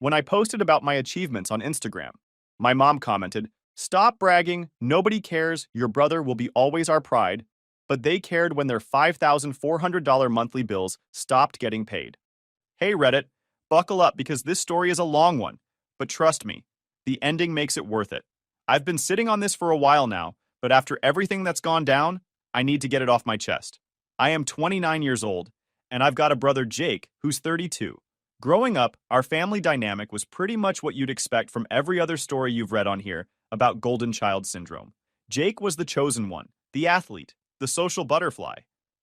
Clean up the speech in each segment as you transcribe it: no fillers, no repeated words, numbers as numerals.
When I posted about my achievements on Instagram, my mom commented, "Stop bragging, nobody cares, your brother will be always our pride," but they cared when their $5,400 monthly bills stopped getting paid. Hey Reddit, buckle up because this story is a long one, but trust me, the ending makes it worth it. I've been sitting on this for a while now, but after everything that's gone down, I need to get it off my chest. I am 29 years old, and I've got a brother Jake who's 32. Growing up, our family dynamic was pretty much what you'd expect from every other story you've read on here about golden child syndrome. Jake was the chosen one, the athlete, the social butterfly,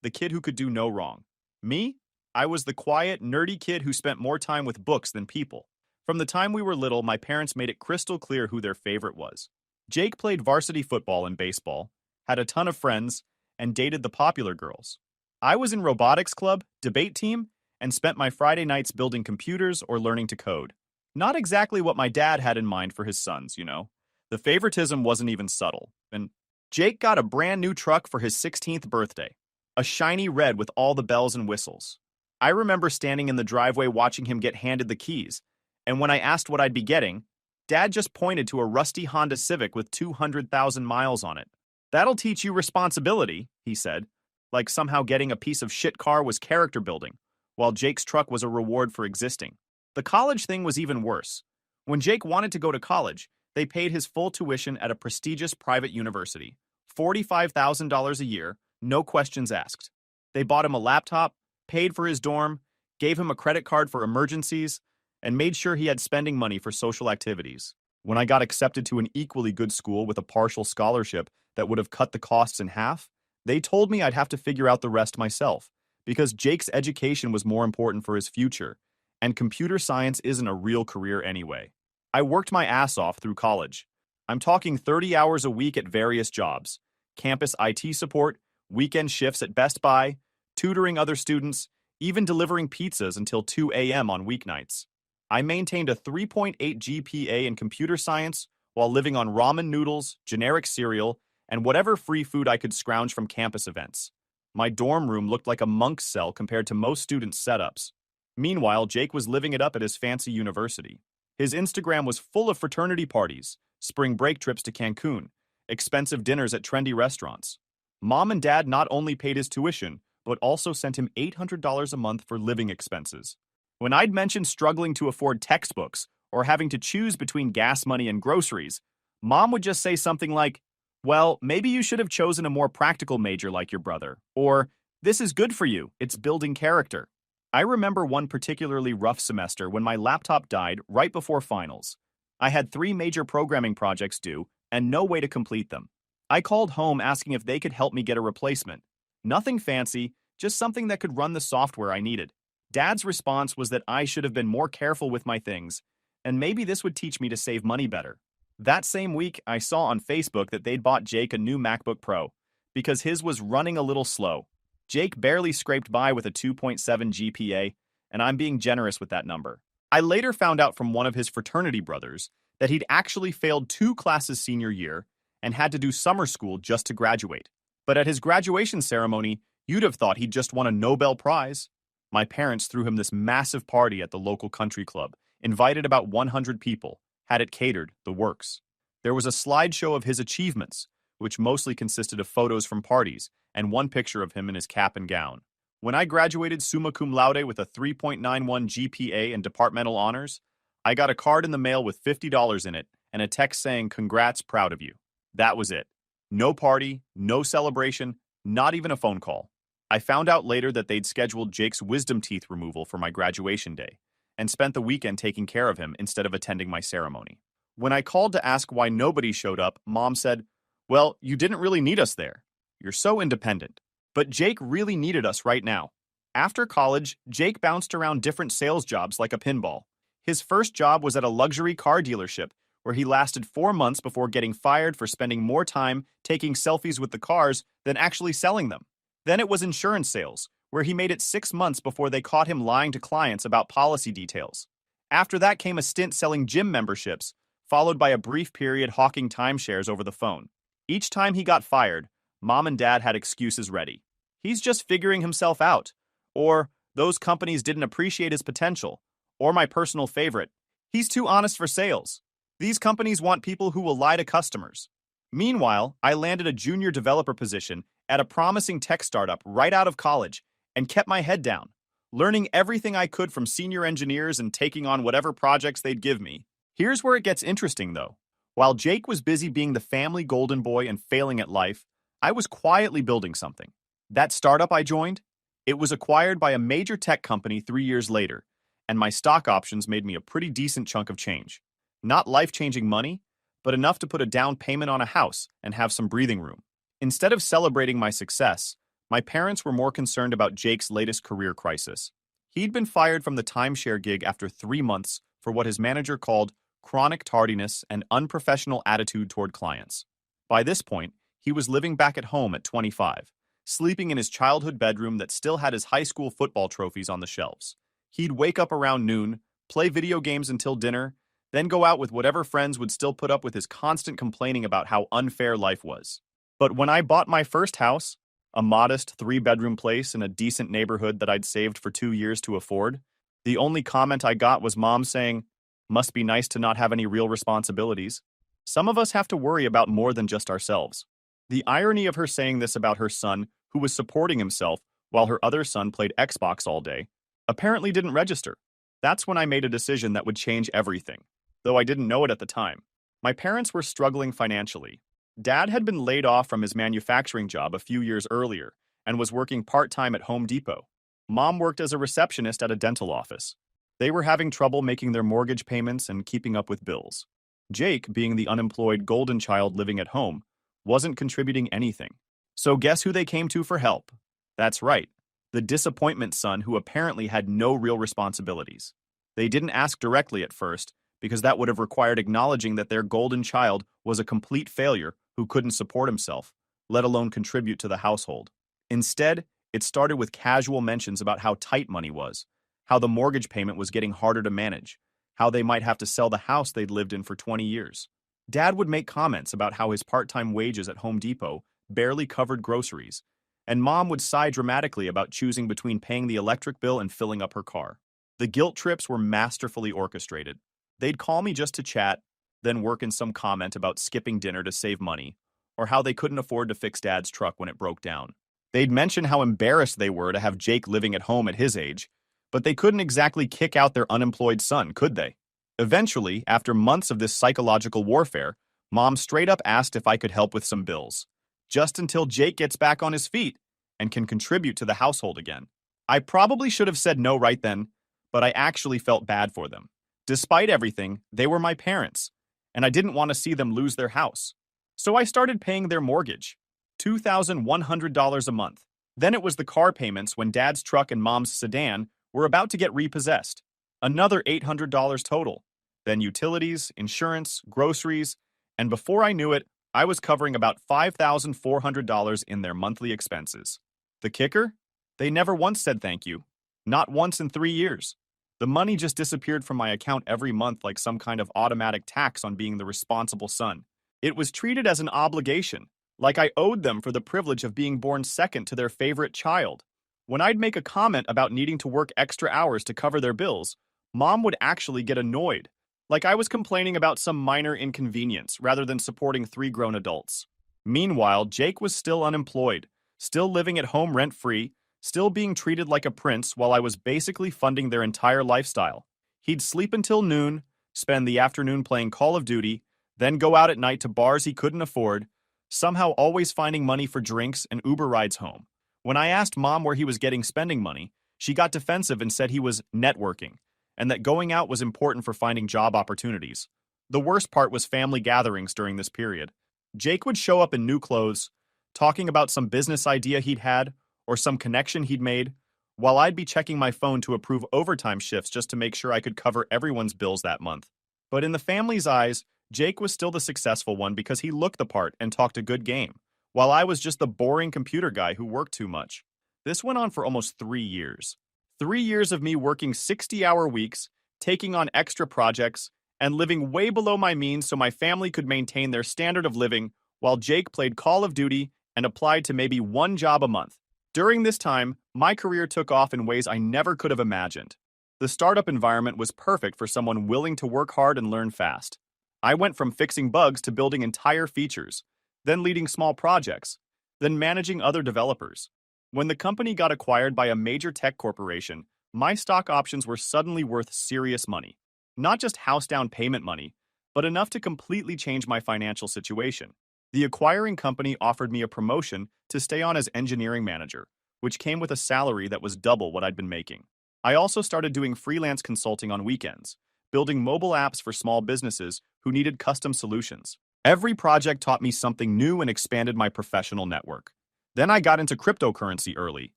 the kid who could do no wrong. Me? I was the quiet, nerdy kid who spent more time with books than people. From the time we were little, my parents made it crystal clear who their favorite was. Jake played varsity football and baseball, had a ton of friends, and dated the popular girls. I was in robotics club, debate team, and spent my Friday nights building computers or learning to code. Not exactly what my dad had in mind for his sons, you know. The favoritism wasn't even subtle, and Jake got a brand new truck for his 16th birthday, a shiny red with all the bells and whistles. I remember standing in the driveway watching him get handed the keys, and when I asked what I'd be getting, Dad just pointed to a rusty Honda Civic with 200,000 miles on it. "That'll teach you responsibility," he said, like somehow getting a piece of shit car was character building, while Jake's truck was a reward for existing. The college thing was even worse. When Jake wanted to go to college, they paid his full tuition at a prestigious private university, $45,000 a year, no questions asked. They bought him a laptop, paid for his dorm, gave him a credit card for emergencies, and made sure he had spending money for social activities. When I got accepted to an equally good school with a partial scholarship that would have cut the costs in half, they told me I'd have to figure out the rest myself, because Jake's education was more important for his future, and computer science isn't a real career anyway. I worked my ass off through college. I'm talking 30 hours a week at various jobs, campus IT support, weekend shifts at Best Buy, tutoring other students, even delivering pizzas until 2 a.m. on weeknights. I maintained a 3.8 GPA in computer science while living on ramen noodles, generic cereal, and whatever free food I could scrounge from campus events. My dorm room looked like a monk's cell compared to most students' setups. Meanwhile, Jake was living it up at his fancy university. His Instagram was full of fraternity parties, spring break trips to Cancun, expensive dinners at trendy restaurants. Mom and Dad not only paid his tuition, but also sent him $800 a month for living expenses. When I'd mentioned struggling to afford textbooks or having to choose between gas money and groceries, Mom would just say something like, "Well, maybe you should have chosen a more practical major like your brother," or "This is good for you, it's building character." I remember one particularly rough semester when my laptop died right before finals. I had 3 major programming projects due and no way to complete them. I called home asking if they could help me get a replacement. Nothing fancy, just something that could run the software I needed. Dad's response was that I should have been more careful with my things, and maybe this would teach me to save money better. That same week, I saw on Facebook that they'd bought Jake a new MacBook Pro, because his was running a little slow. Jake barely scraped by with a 2.7 GPA, and I'm being generous with that number. I later found out from one of his fraternity brothers that he'd actually failed 2 classes senior year and had to do summer school just to graduate. But at his graduation ceremony, you'd have thought he'd just won a Nobel Prize. My parents threw him this massive party at the local country club, invited about 100 people, had it catered, the works. There was a slideshow of his achievements, which mostly consisted of photos from parties, and one picture of him in his cap and gown. When I graduated summa cum laude with a 3.91 GPA and departmental honors, I got a card in the mail with $50 in it and a text saying, "Congrats, proud of you." That was it. No party, no celebration, not even a phone call. I found out later that they'd scheduled Jake's wisdom teeth removal for my graduation day, and spent the weekend taking care of him instead of attending my ceremony. When I called to ask why nobody showed up, Mom said, "Well, you didn't really need us there. You're so independent." But Jake really needed us right now. After college, Jake bounced around different sales jobs like a pinball. His first job was at a luxury car dealership, where he lasted 4 months before getting fired for spending more time taking selfies with the cars than actually selling them. Then it was insurance sales, where he made it 6 months before they caught him lying to clients about policy details. After that came a stint selling gym memberships, followed by a brief period hawking timeshares over the phone. Each time he got fired, Mom and Dad had excuses ready. "He's just figuring himself out," or "those companies didn't appreciate his potential," or my personal favorite, He's too honest for sales. These companies want people who will lie to customers. Meanwhile, I landed a junior developer position at a promising tech startup right out of college and kept my head down, learning everything I could from senior engineers and taking on whatever projects they'd give me. Here's where it gets interesting, though. While Jake was busy being the family golden boy and failing at life, I was quietly building something. That startup I joined, it was acquired by a major tech company 3 years later, and my stock options made me a pretty decent chunk of change. Not life-changing money, but enough to put a down payment on a house and have some breathing room. Instead of celebrating my success, my parents were more concerned about Jake's latest career crisis. He'd been fired from the timeshare gig after 3 months for what his manager called chronic tardiness and unprofessional attitude toward clients. By this point, he was living back at home at 25, sleeping in his childhood bedroom that still had his high school football trophies on the shelves. He'd wake up around noon, play video games until dinner, then go out with whatever friends would still put up with his constant complaining about how unfair life was. But when I bought my first house, a modest 3-bedroom place in a decent neighborhood that I'd saved for 2 years to afford, the only comment I got was Mom saying, "Must be nice to not have any real responsibilities." Some of us have to worry about more than just ourselves. The irony of her saying this about her son, who was supporting himself while her other son played Xbox all day, apparently didn't register. That's when I made a decision that would change everything, though I didn't know it at the time. My parents were struggling financially. Dad had been laid off from his manufacturing job a few years earlier and was working part-time at Home Depot. Mom worked as a receptionist at a dental office. They were having trouble making their mortgage payments and keeping up with bills. Jake, being the unemployed golden child living at home, wasn't contributing anything. So guess who they came to for help? That's right, the disappointment son who apparently had no real responsibilities. They didn't ask directly at first, because that would have required acknowledging that their golden child was a complete failure who couldn't support himself, let alone contribute to the household. Instead, it started with casual mentions about how tight money was, how the mortgage payment was getting harder to manage, how they might have to sell the house they'd lived in for 20 years. Dad would make comments about how his part-time wages at Home Depot barely covered groceries, and Mom would sigh dramatically about choosing between paying the electric bill and filling up her car. The guilt trips were masterfully orchestrated. They'd call me just to chat, then work in some comment about skipping dinner to save money, or how they couldn't afford to fix Dad's truck when it broke down. They'd mention how embarrassed they were to have Jake living at home at his age, but they couldn't exactly kick out their unemployed son, could they? Eventually, after months of this psychological warfare, Mom straight up asked if I could help with some bills, just until Jake gets back on his feet and can contribute to the household again. I probably should have said no right then, but I actually felt bad for them. Despite everything, they were my parents, and I didn't want to see them lose their house. So I started paying their mortgage, $2,100 a month. Then it was the car payments when Dad's truck and Mom's sedan were about to get repossessed. Another $800 total. Then utilities, insurance, groceries, and before I knew it, I was covering about $5,400 in their monthly expenses. The kicker? They never once said thank you. Not once in 3 years. The money just disappeared from my account every month like some kind of automatic tax on being the responsible son. It was treated as an obligation, like I owed them for the privilege of being born second to their favorite child. When I'd make a comment about needing to work extra hours to cover their bills, Mom would actually get annoyed, like I was complaining about some minor inconvenience rather than supporting 3 grown adults. Meanwhile, Jake was still unemployed, still living at home rent-free, still being treated like a prince while I was basically funding their entire lifestyle. He'd sleep until noon, spend the afternoon playing Call of Duty, then go out at night to bars he couldn't afford, somehow always finding money for drinks and Uber rides home. When I asked Mom where he was getting spending money, she got defensive and said he was networking, and that going out was important for finding job opportunities. The worst part was family gatherings during this period. Jake would show up in new clothes, talking about some business idea he'd had, or some connection he'd made, while I'd be checking my phone to approve overtime shifts just to make sure I could cover everyone's bills that month. But in the family's eyes, Jake was still the successful one because he looked the part and talked a good game, while I was just the boring computer guy who worked too much. This went on for almost 3 years. 3 years of me working 60-hour weeks, taking on extra projects, and living way below my means so my family could maintain their standard of living while Jake played Call of Duty and applied to maybe 1 job a month. During this time, my career took off in ways I never could have imagined. The startup environment was perfect for someone willing to work hard and learn fast. I went from fixing bugs to building entire features, then leading small projects, then managing other developers. When the company got acquired by a major tech corporation, my stock options were suddenly worth serious money. Not just house down payment money, but enough to completely change my financial situation. The acquiring company offered me a promotion to stay on as engineering manager, which came with a salary that was double what I'd been making. I also started doing freelance consulting on weekends, building mobile apps for small businesses who needed custom solutions. Every project taught me something new and expanded my professional network. Then I got into cryptocurrency early,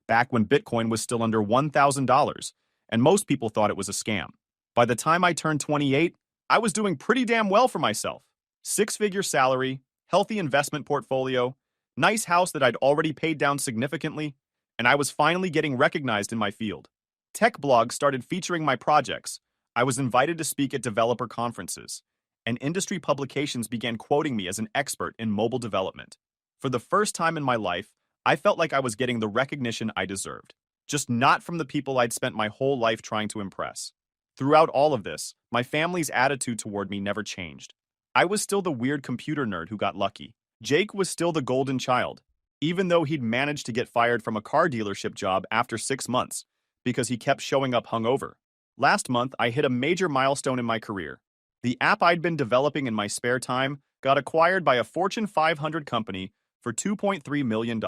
back when Bitcoin was still under $1,000, and most people thought it was a scam. By the time I turned 28, I was doing pretty damn well for myself. Six-figure salary, healthy investment portfolio, nice house that I'd already paid down significantly, and I was finally getting recognized in my field. Tech blogs started featuring my projects. I was invited to speak at developer conferences, and industry publications began quoting me as an expert in mobile development. For the first time in my life, I felt like I was getting the recognition I deserved, just not from the people I'd spent my whole life trying to impress. Throughout all of this, my family's attitude toward me never changed. I was still the weird computer nerd who got lucky. Jake was still the golden child, even though he'd managed to get fired from a car dealership job after 6 months because he kept showing up hungover. Last month, I hit a major milestone in my career. The app I'd been developing in my spare time got acquired by a Fortune 500 company for $2.3 million.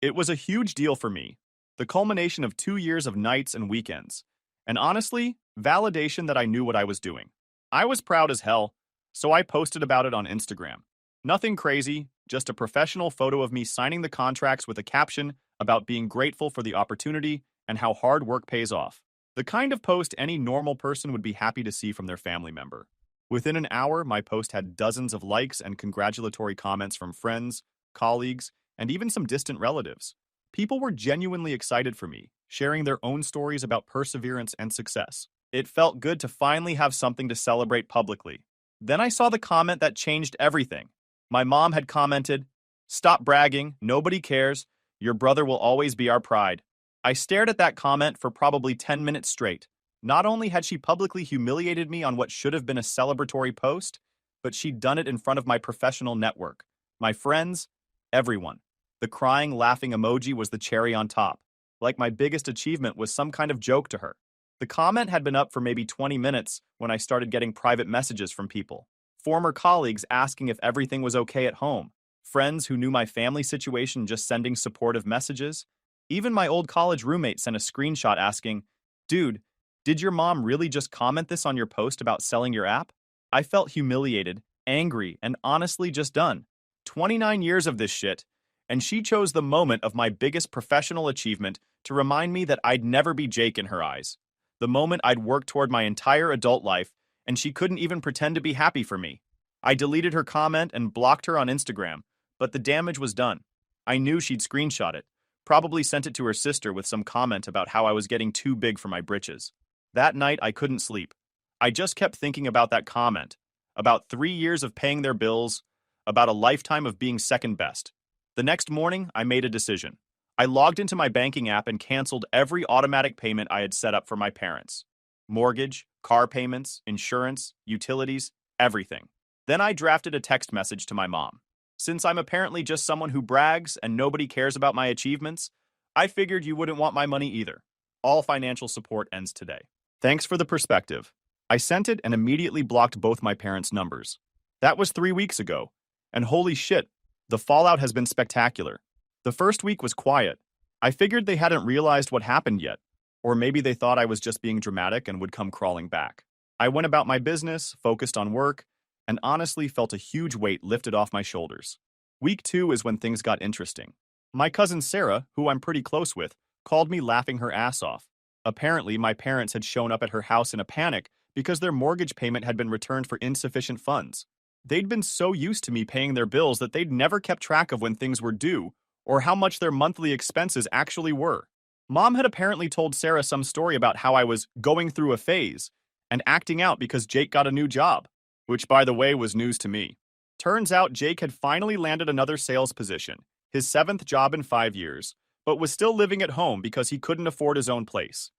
It was a huge deal for me, the culmination of 2 years of nights and weekends, and honestly, validation that I knew what I was doing. I was proud as hell, so I posted about it on Instagram. Nothing crazy, just a professional photo of me signing the contracts with a caption about being grateful for the opportunity and how hard work pays off. The kind of post any normal person would be happy to see from their family member. Within an hour, my post had dozens of likes and congratulatory comments from friends, colleagues, and even some distant relatives. People were genuinely excited for me, sharing their own stories about perseverance and success. It felt good to finally have something to celebrate publicly. Then I saw the comment that changed everything. My mom had commented, "Stop bragging, nobody cares, your brother will always be our pride." I stared at that comment for probably 10 minutes straight. Not only had she publicly humiliated me on what should have been a celebratory post, but she'd done it in front of my professional network, my friends, everyone. The crying, laughing emoji was the cherry on top, like my biggest achievement was some kind of joke to her. The comment had been up for maybe 20 minutes when I started getting private messages from people. Former colleagues asking if everything was okay at home. Friends who knew my family situation just sending supportive messages. Even my old college roommate sent a screenshot asking, "Dude, did your mom really just comment this on your post about selling your app?" I felt humiliated, angry, and honestly just done. 29 years of this shit, and she chose the moment of my biggest professional achievement to remind me that I'd never be Jake in her eyes. The moment I'd worked toward my entire adult life, and she couldn't even pretend to be happy for me. I deleted her comment and blocked her on Instagram, but the damage was done. I knew she'd screenshot it, probably sent it to her sister with some comment about how I was getting too big for my britches. That night, I couldn't sleep. I just kept thinking about that comment, about 3 years of paying their bills, about a lifetime of being second best. The next morning, I made a decision. I logged into my banking app and canceled every automatic payment I had set up for my parents. Mortgage, car payments, insurance, utilities, everything. Then I drafted a text message to my mom. Since I'm apparently just someone who brags and nobody cares about my achievements, I figured you wouldn't want my money either. All financial support ends today. Thanks for the perspective. I sent it and immediately blocked both my parents' numbers. That was 3 weeks ago. And holy shit, the fallout has been spectacular. The first week was quiet. I figured they hadn't realized what happened yet. Or maybe they thought I was just being dramatic and would come crawling back. I went about my business, focused on work, and honestly felt a huge weight lifted off my shoulders. Week 2 is when things got interesting. My cousin Sarah, who I'm pretty close with, called me laughing her ass off. Apparently, my parents had shown up at her house in a panic because their mortgage payment had been returned for insufficient funds. They'd been so used to me paying their bills that they'd never kept track of when things were due or how much their monthly expenses actually were. Mom had apparently told Sarah some story about how I was going through a phase and acting out because Jake got a new job, which, by the way, was news to me. Turns out Jake had finally landed another sales position, his 7th job in 5 years, but was still living at home because he couldn't afford his own place.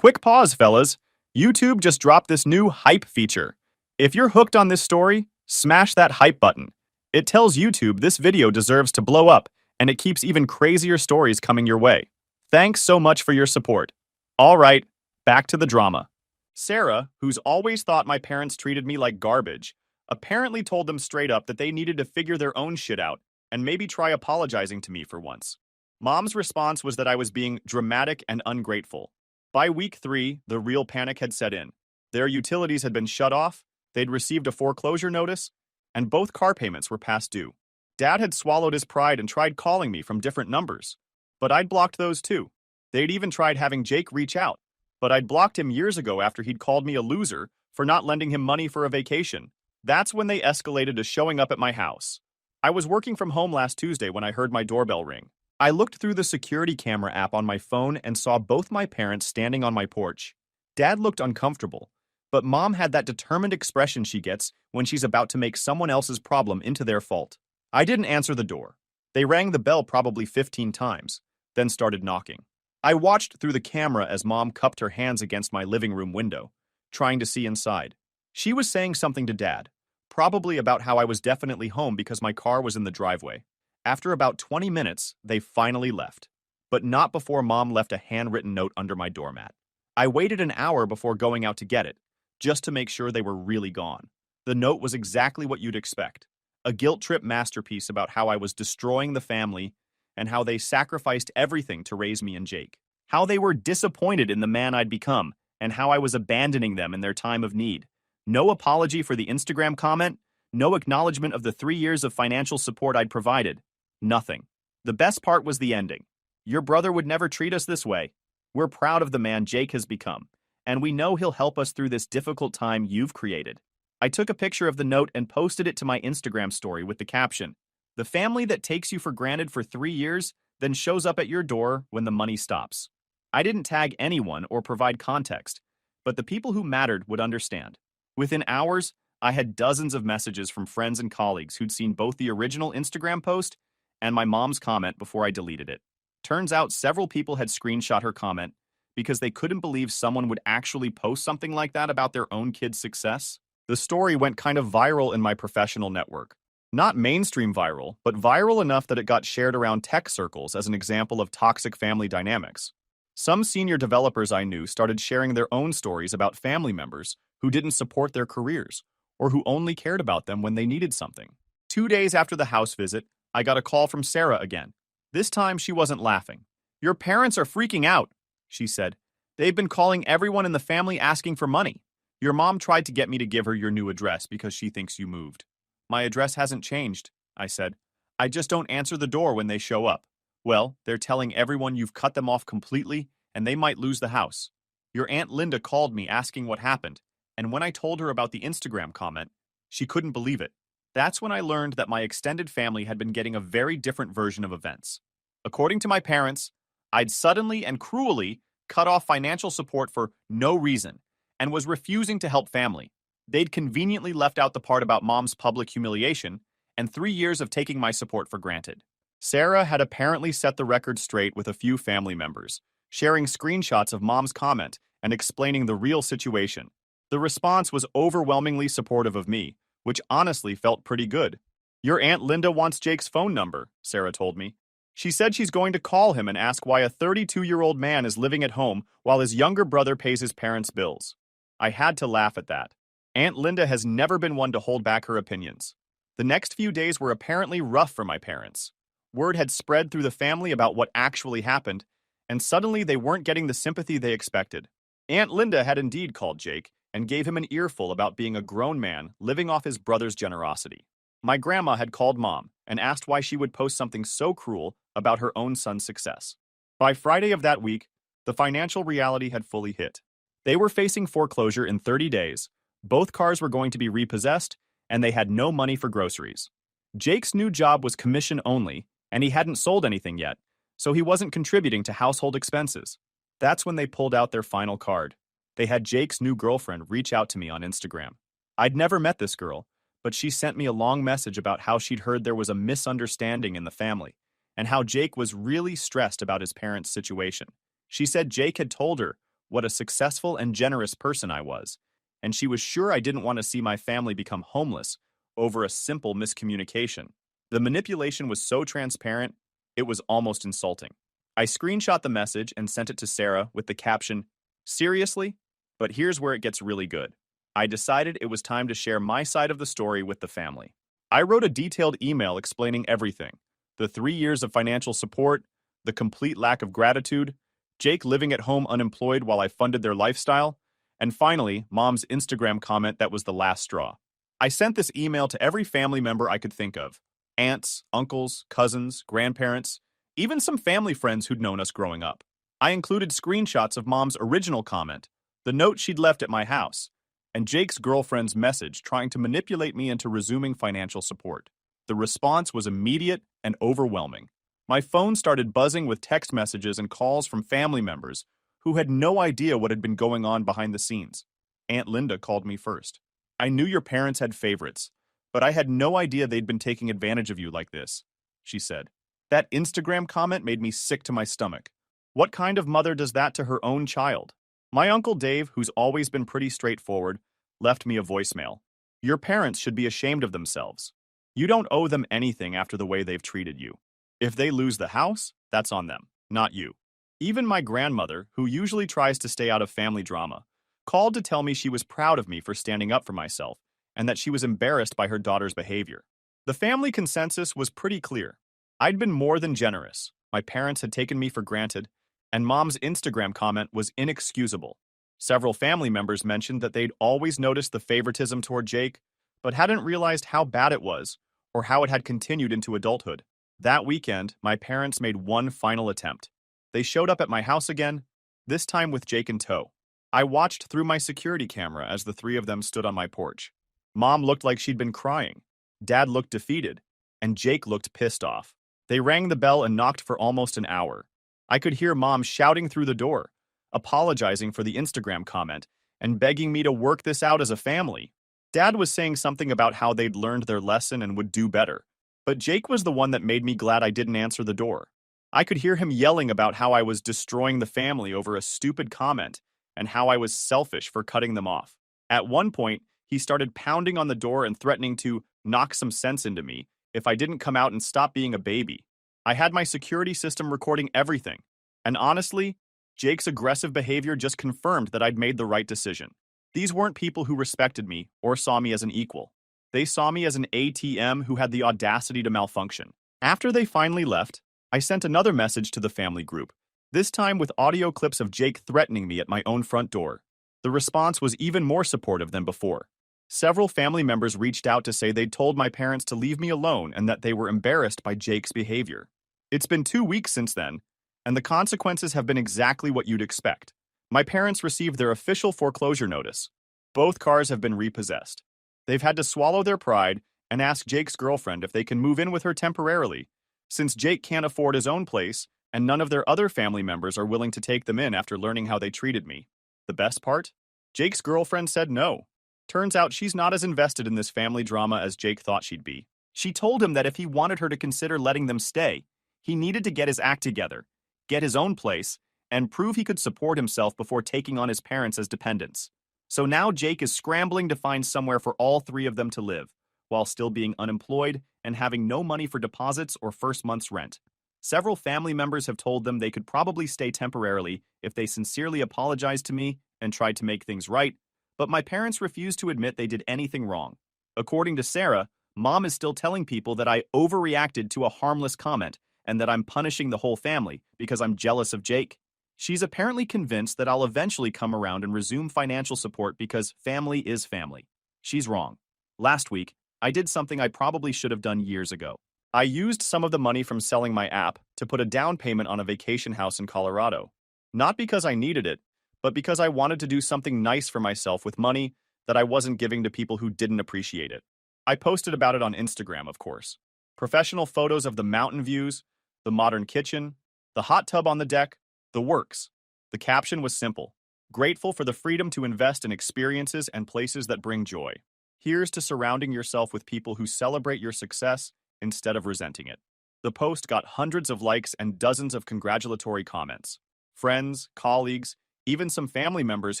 Quick pause, fellas. YouTube just dropped this new hype feature. If you're hooked on this story, smash that hype button. It tells YouTube this video deserves to blow up, and it keeps even crazier stories coming your way. Thanks so much for your support. All right, back to the drama. Sarah, who's always thought my parents treated me like garbage, apparently told them straight up that they needed to figure their own shit out and maybe try apologizing to me for once. Mom's response was that I was being dramatic and ungrateful. By week 3, the real panic had set in. Their utilities had been shut off, they'd received a foreclosure notice, and both car payments were past due. Dad had swallowed his pride and tried calling me from different numbers, but I'd blocked those too. They'd even tried having Jake reach out, but I'd blocked him years ago after he'd called me a loser for not lending him money for a vacation. That's when they escalated to showing up at my house. I was working from home last Tuesday when I heard my doorbell ring. I looked through the security camera app on my phone and saw both my parents standing on my porch. Dad looked uncomfortable, but Mom had that determined expression she gets when she's about to make someone else's problem into their fault. I didn't answer the door. They rang the bell probably 15 times, then started knocking. I watched through the camera as Mom cupped her hands against my living room window, trying to see inside. She was saying something to Dad, probably about how I was definitely home because my car was in the driveway. After about 20 minutes, they finally left, but not before Mom left a handwritten note under my doormat. I waited an hour before going out to get it, just to make sure they were really gone. The note was exactly what you'd expect, a guilt trip masterpiece about how I was destroying the family and how they sacrificed everything to raise me and Jake, how they were disappointed in the man I'd become, and how I was abandoning them in their time of need. No apology for the Instagram comment, no acknowledgement of the 3 years of financial support I'd provided. Nothing. The best part was the ending. Your brother would never treat us this way. We're proud of the man Jake has become, and we know he'll help us through this difficult time you've created. I took a picture of the note and posted it to my Instagram story with the caption, "The family that takes you for granted for 3 years, then shows up at your door when the money stops." I didn't tag anyone or provide context, but the people who mattered would understand. Within hours, I had dozens of messages from friends and colleagues who'd seen both the original Instagram post and my mom's comment before I deleted it. Turns out several people had screenshot her comment because they couldn't believe someone would actually post something like that about their own kid's success. The story went kind of viral in my professional network. Not mainstream viral, but viral enough that it got shared around tech circles as an example of toxic family dynamics. Some senior developers I knew started sharing their own stories about family members who didn't support their careers or who only cared about them when they needed something. 2 days after the house visit, I got a call from Sarah again. This time she wasn't laughing. "Your parents are freaking out," she said. "They've been calling everyone in the family asking for money. Your mom tried to get me to give her your new address because she thinks you moved." "My address hasn't changed," I said. "I just don't answer the door when they show up." "Well, they're telling everyone you've cut them off completely and they might lose the house. Your Aunt Linda called me asking what happened, and when I told her about the Instagram comment, she couldn't believe it. That's when I learned that my extended family had been getting a very different version of events. According to my parents, I'd suddenly and cruelly cut off financial support for no reason and was refusing to help family. They'd conveniently left out the part about Mom's public humiliation and 3 years of taking my support for granted. Sarah had apparently set the record straight with a few family members, sharing screenshots of Mom's comment and explaining the real situation. The response was overwhelmingly supportive of me, which honestly felt pretty good. "Your Aunt Linda wants Jake's phone number," Sarah told me. "She said she's going to call him and ask why a 32-year-old man is living at home while his younger brother pays his parents' bills." I had to laugh at that. Aunt Linda has never been one to hold back her opinions. The next few days were apparently rough for my parents. Word had spread through the family about what actually happened, and suddenly they weren't getting the sympathy they expected. Aunt Linda had indeed called Jake and gave him an earful about being a grown man living off his brother's generosity. My grandma had called Mom and asked why she would post something so cruel about her own son's success. By Friday of that week, the financial reality had fully hit. They were facing foreclosure in 30 days, both cars were going to be repossessed, and they had no money for groceries. Jake's new job was commission only, and he hadn't sold anything yet, so he wasn't contributing to household expenses. That's when they pulled out their final card. They had Jake's new girlfriend reach out to me on Instagram. I'd never met this girl, but she sent me a long message about how she'd heard there was a misunderstanding in the family, and how Jake was really stressed about his parents' situation. She said Jake had told her, what a successful and generous person I was, and she was sure I didn't want to see my family become homeless over a simple miscommunication. The manipulation was so transparent, it was almost insulting. I screenshot the message and sent it to Sarah with the caption, "Seriously?" But here's where it gets really good. I decided it was time to share my side of the story with the family. I wrote a detailed email explaining everything: the 3 years of financial support, the complete lack of gratitude, Jake living at home unemployed while I funded their lifestyle, and finally, Mom's Instagram comment that was the last straw. I sent this email to every family member I could think of: aunts, uncles, cousins, grandparents, even some family friends who'd known us growing up. I included screenshots of Mom's original comment, the note she'd left at my house, and Jake's girlfriend's message trying to manipulate me into resuming financial support. The response was immediate and overwhelming. My phone started buzzing with text messages and calls from family members who had no idea what had been going on behind the scenes. Aunt Linda called me first. "I knew your parents had favorites, but I had no idea they'd been taking advantage of you like this," she said. "That Instagram comment made me sick to my stomach. What kind of mother does that to her own child?" My Uncle Dave, who's always been pretty straightforward, left me a voicemail. "Your parents should be ashamed of themselves. You don't owe them anything after the way they've treated you. If they lose the house, that's on them, not you." Even my grandmother, who usually tries to stay out of family drama, called to tell me she was proud of me for standing up for myself and that she was embarrassed by her daughter's behavior. The family consensus was pretty clear. I'd been more than generous. My parents had taken me for granted, and Mom's Instagram comment was inexcusable. Several family members mentioned that they'd always noticed the favoritism toward Jake, but hadn't realized how bad it was or how it had continued into adulthood. That weekend, my parents made one final attempt. They showed up at my house again, this time with Jake in tow. I watched through my security camera as the three of them stood on my porch. Mom looked like she'd been crying. Dad looked defeated, and Jake looked pissed off. They rang the bell and knocked for almost an hour. I could hear Mom shouting through the door, apologizing for the Instagram comment, and begging me to work this out as a family. Dad was saying something about how they'd learned their lesson and would do better. But Jake was the one that made me glad I didn't answer the door. I could hear him yelling about how I was destroying the family over a stupid comment and how I was selfish for cutting them off. At one point, he started pounding on the door and threatening to knock some sense into me if I didn't come out and stop being a baby. I had my security system recording everything, and honestly, Jake's aggressive behavior just confirmed that I'd made the right decision. These weren't people who respected me or saw me as an equal. They saw me as an ATM who had the audacity to malfunction. After they finally left, I sent another message to the family group, this time with audio clips of Jake threatening me at my own front door. The response was even more supportive than before. Several family members reached out to say they'd told my parents to leave me alone and that they were embarrassed by Jake's behavior. It's been 2 weeks since then, and the consequences have been exactly what you'd expect. My parents received their official foreclosure notice. Both cars have been repossessed. They've had to swallow their pride and ask Jake's girlfriend if they can move in with her temporarily, since Jake can't afford his own place and none of their other family members are willing to take them in after learning how they treated me. The best part? Jake's girlfriend said no. Turns out she's not as invested in this family drama as Jake thought she'd be. She told him that if he wanted her to consider letting them stay, he needed to get his act together, get his own place, and prove he could support himself before taking on his parents as dependents. So now Jake is scrambling to find somewhere for all three of them to live, while still being unemployed and having no money for deposits or first month's rent. Several family members have told them they could probably stay temporarily if they sincerely apologized to me and tried to make things right, but my parents refuse to admit they did anything wrong. According to Sarah, Mom is still telling people that I overreacted to a harmless comment and that I'm punishing the whole family because I'm jealous of Jake. She's apparently convinced that I'll eventually come around and resume financial support because family is family. She's wrong. Last week, I did something I probably should have done years ago. I used some of the money from selling my app to put a down payment on a vacation house in Colorado. Not because I needed it, but because I wanted to do something nice for myself with money that I wasn't giving to people who didn't appreciate it. I posted about it on Instagram, of course. Professional photos of the mountain views, the modern kitchen, the hot tub on the deck, the works. The caption was simple: grateful for the freedom to invest in experiences and places that bring joy. Here's to surrounding yourself with people who celebrate your success instead of resenting it. The post got hundreds of likes and dozens of congratulatory comments. Friends, colleagues, Even some family members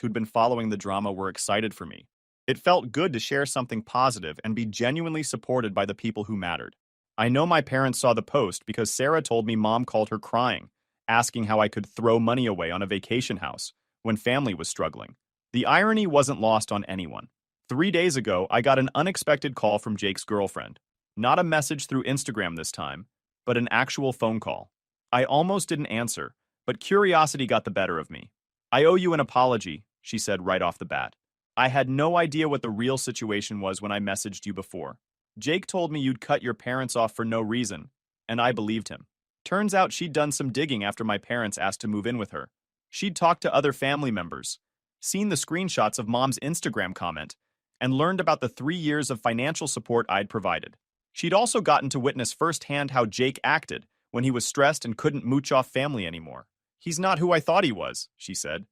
who'd been following the drama were excited for me. It felt good to share something positive and be genuinely supported by the people who mattered. I know my parents saw the post because Sarah told me mom called her crying, asking how I could throw money away on a vacation house when family was struggling. The irony wasn't lost on anyone. 3 days ago, I got an unexpected call from Jake's girlfriend. Not a message through Instagram this time, but an actual phone call. I almost didn't answer, but curiosity got the better of me. "I owe you an apology," she said right off the bat. "I had no idea what the real situation was when I messaged you before. Jake told me you'd cut your parents off for no reason, and I believed him. Turns out she'd done some digging after my parents asked to move in with her. She'd talked to other family members, seen the screenshots of mom's Instagram comment, and learned about the 3 years of financial support I'd provided. She'd also gotten to witness firsthand how Jake acted when he was stressed and couldn't mooch off family anymore. He's not who I thought he was," she said.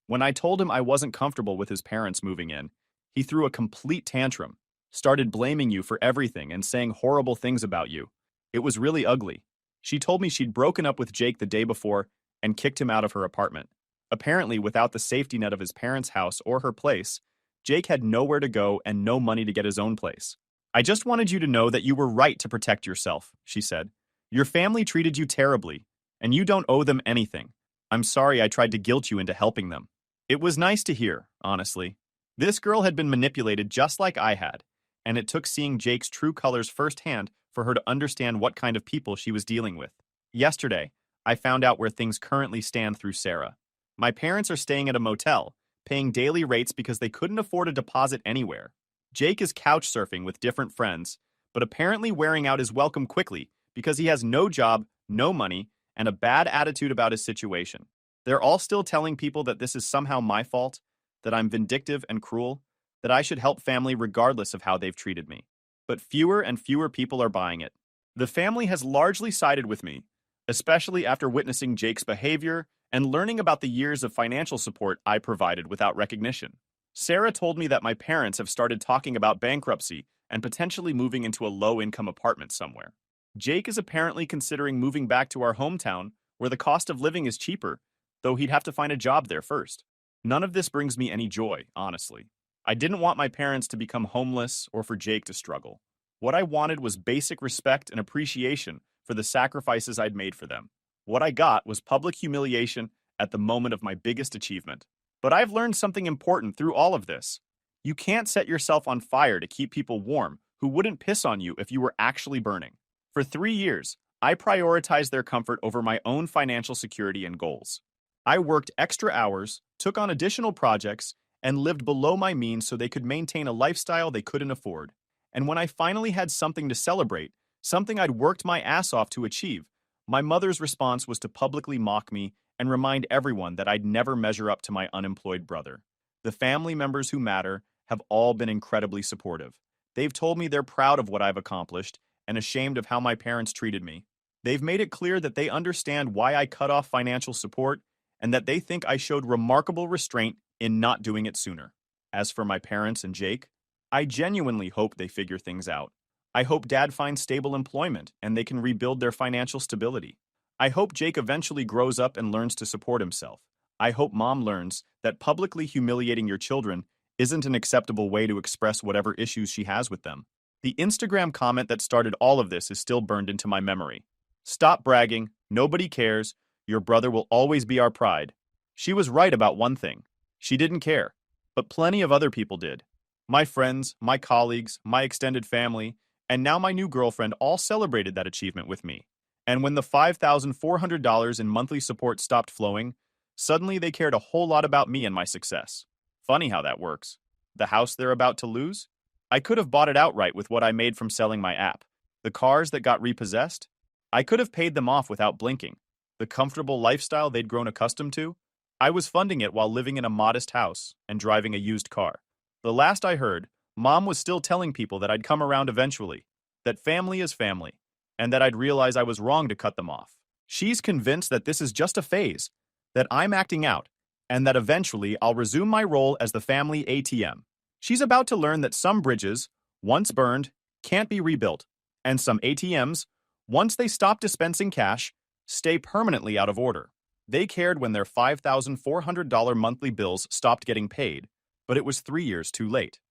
"When I told him I wasn't comfortable with his parents moving in, he threw a complete tantrum, started blaming you for everything and saying horrible things about you. It was really ugly." She told me she'd broken up with Jake the day before and kicked him out of her apartment. Apparently, without the safety net of his parents' house or her place, Jake had nowhere to go and no money to get his own place. "I just wanted you to know that you were right to protect yourself," she said. "Your family treated you terribly, and you don't owe them anything. I'm sorry I tried to guilt you into helping them." It was nice to hear, honestly. This girl had been manipulated just like I had, and it took seeing Jake's true colors firsthand for her to understand what kind of people she was dealing with. Yesterday, I found out where things currently stand through Sarah. My parents are staying at a motel, paying daily rates because they couldn't afford a deposit anywhere. Jake is couch surfing with different friends, but apparently wearing out his welcome quickly because he has no job, no money, and a bad attitude about his situation. They're all still telling people that this is somehow my fault, that I'm vindictive and cruel, that I should help family regardless of how they've treated me. But fewer and fewer people are buying it. The family has largely sided with me, especially after witnessing Jake's behavior and learning about the years of financial support I provided without recognition. Sarah told me that my parents have started talking about bankruptcy and potentially moving into a low-income apartment somewhere. Jake is apparently considering moving back to our hometown where the cost of living is cheaper, though he'd have to find a job there first. None of this brings me any joy, honestly. I didn't want my parents to become homeless or for Jake to struggle. What I wanted was basic respect and appreciation for the sacrifices I'd made for them. What I got was public humiliation at the moment of my biggest achievement. But I've learned something important through all of this. You can't set yourself on fire to keep people warm who wouldn't piss on you if you were actually burning. For 3 years, I prioritized their comfort over my own financial security and goals. I worked extra hours, took on additional projects, and lived below my means so they could maintain a lifestyle they couldn't afford. And when I finally had something to celebrate, something I'd worked my ass off to achieve, my mother's response was to publicly mock me and remind everyone that I'd never measure up to my unemployed brother. The family members who matter have all been incredibly supportive. They've told me they're proud of what I've accomplished and ashamed of how my parents treated me. They've made it clear that they understand why I cut off financial support and that they think I showed remarkable restraint in not doing it sooner. As for my parents and Jake, I genuinely hope they figure things out. I hope Dad finds stable employment and they can rebuild their financial stability. I hope Jake eventually grows up and learns to support himself. I hope Mom learns that publicly humiliating your children isn't an acceptable way to express whatever issues she has with them. The Instagram comment that started all of this is still burned into my memory. "Stop bragging, nobody cares, your brother will always be our pride." She was right about one thing. She didn't care, but plenty of other people did. My friends, my colleagues, my extended family, and now my new girlfriend all celebrated that achievement with me. And when the $5,400 in monthly support stopped flowing, suddenly they cared a whole lot about me and my success. Funny how that works. The house they're about to lose? I could have bought it outright with what I made from selling my app. The cars that got repossessed? I could have paid them off without blinking. The comfortable lifestyle they'd grown accustomed to? I was funding it while living in a modest house and driving a used car. The last I heard, Mom was still telling people that I'd come around eventually, that family is family, and that I'd realize I was wrong to cut them off. She's convinced that this is just a phase, that I'm acting out, and that eventually I'll resume my role as the family ATM. She's about to learn that some bridges, once burned, can't be rebuilt, and some ATMs, once they stop dispensing cash, stay permanently out of order. They cared when their $5,400 monthly bills stopped getting paid, but it was 3 years too late.